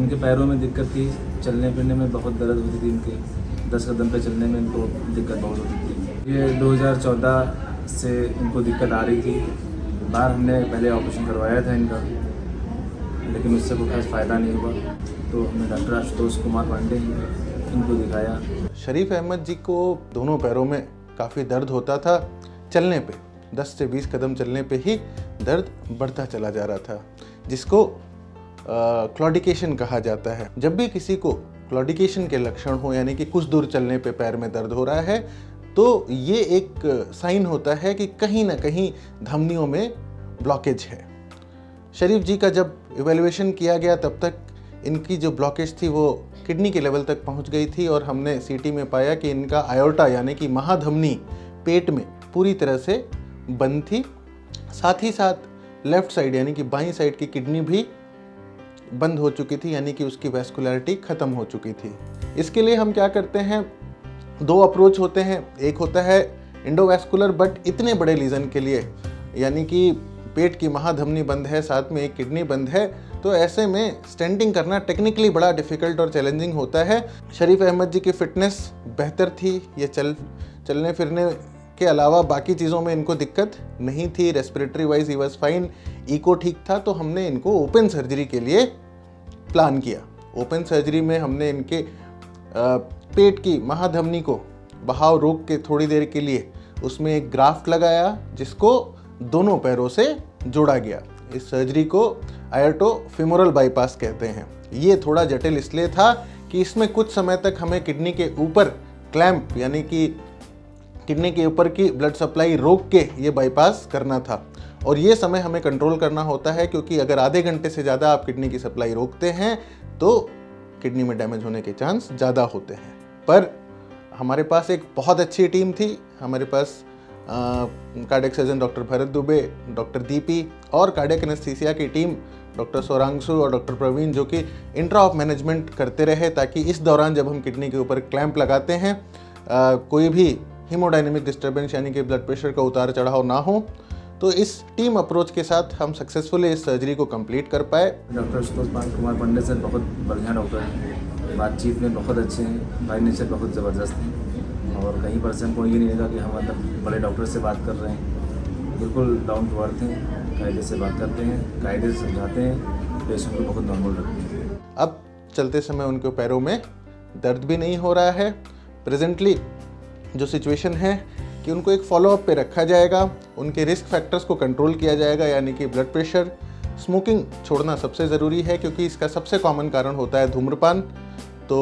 इनके पैरों में दिक्कत थी, चलने फिरने में बहुत दर्द होती थी इनके, 10 कदम पे चलने में इनको दिक्कत बहुत होती थी। ये 2014 से इनको दिक्कत आ रही थी। बार हमने पहले ऑपरेशन करवाया था इनका, लेकिन उससे कोई खास फ़ायदा नहीं हुआ, तो हमने डॉक्टर आशुतोष कुमार पांडे इनको दिखाया। शरीफ अहमद जी को दोनों पैरों में काफ़ी दर्द होता था। चलने पे 10 से 20 कदम चलने पे ही दर्द बढ़ता चला जा रहा था, जिसको क्लॉडिकेशन कहा जाता है। जब भी किसी को क्लॉडिकेशन के लक्षण हो, यानी कि कुछ दूर चलने पे पैर में दर्द हो रहा है, तो ये एक साइन होता है कि कहीं ना कहीं धमनियों में ब्लॉकेज है। शरीफ जी का जब इवैल्यूएशन किया गया तब तक इनकी जो ब्लॉकेज थी वो किडनी के लेवल तक पहुंच गई थी, और हमने सीटी में पाया कि इनका आयोटा यानी कि महाधमनी पेट में पूरी तरह से बंद थी। साथ ही साथ लेफ्ट साइड यानी कि बाईं साइड की किडनी भी बंद हो चुकी थी, यानी कि उसकी वैस्कुलरिटी ख़त्म हो चुकी थी। इसके लिए हम क्या करते हैं, 2 अप्रोच होते हैं। एक होता है इंडोवैस्कुलर, बट इतने बड़े लीजन के लिए, यानी कि पेट की महाधमनी बंद है, साथ में एक किडनी बंद है, तो ऐसे में स्टेंटिंग करना टेक्निकली बड़ा डिफ़िकल्ट और चैलेंजिंग होता है। शरीफ अहमद जी की फ़िटनेस बेहतर थी, ये चलने फिरने के अलावा बाकी चीज़ों में इनको दिक्कत नहीं थी। रेस्पिरेटरी वाइज ही वाज फाइन, इको ठीक था, तो हमने इनको ओपन सर्जरी के लिए प्लान किया। ओपन सर्जरी में हमने इनके पेट की महाधमनी को बहाव रोक के थोड़ी देर के लिए उसमें एक ग्राफ्ट लगाया, जिसको दोनों पैरों से जोड़ा गया। इस सर्जरी को आयोटोफिमोरल बाईपास कहते हैं। ये थोड़ा जटिल इसलिए था कि इसमें कुछ समय तक हमें किडनी के ऊपर क्लैंप यानी कि किडनी के ऊपर की ब्लड सप्लाई रोक के ये बाईपास करना था, और ये समय हमें कंट्रोल करना होता है, क्योंकि अगर आधे घंटे से ज़्यादा आप किडनी की सप्लाई रोकते हैं तो किडनी में डैमेज होने के चांस ज़्यादा होते हैं। पर हमारे पास एक बहुत अच्छी टीम थी। हमारे पास cardiac surgeon doctor Bharat Dubey, doctor Deepi और कार्डियक एनेस्थीसिया की टीम डॉक्टर सोरांशु और डॉक्टर प्रवीण, जो कि इंट्रा ऑफ मैनेजमेंट करते रहे, ताकि इस दौरान जब हम किडनी के ऊपर क्लैंप लगाते हैं कोई भी हीमोडायनेमिक डिस्टर्बेंस यानी कि ब्लड प्रेशर का उतार चढ़ाव ना हो। तो इस टीम अप्रोच के साथ हम सक्सेसफुली इस सर्जरी को कंप्लीट कर पाए। डॉक्टर आशुतोष कुमार पांडे सर बहुत बढ़िया डॉक्टर हैं, बातचीत में बहुत अच्छे हैं, बाय नेचर बहुत ज़बरदस्त हैं, और कहीं पर से हमको ये नहीं लगा कि हम मतलब बड़े डॉक्टर से बात कर रहे हैं। बिल्कुल डाउन टू अर्थ हैं, कायदे से बात करते हैं, कायदे से समझाते हैं, पेशेंट को बहुत नॉर्मल रखते हैं। अब चलते समय उनके पैरों में दर्द भी नहीं हो रहा है। प्रेजेंटली जो सिचुएशन है कि उनको एक फॉलोअप पे रखा जाएगा, उनके रिस्क फैक्टर्स को कंट्रोल किया जाएगा, यानी कि ब्लड प्रेशर, स्मोकिंग छोड़ना सबसे ज़रूरी है, क्योंकि इसका सबसे कॉमन कारण होता है धूम्रपान। तो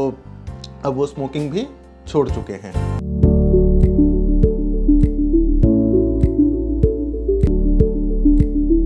अब वो स्मोकिंग भी छोड़ चुके हैं।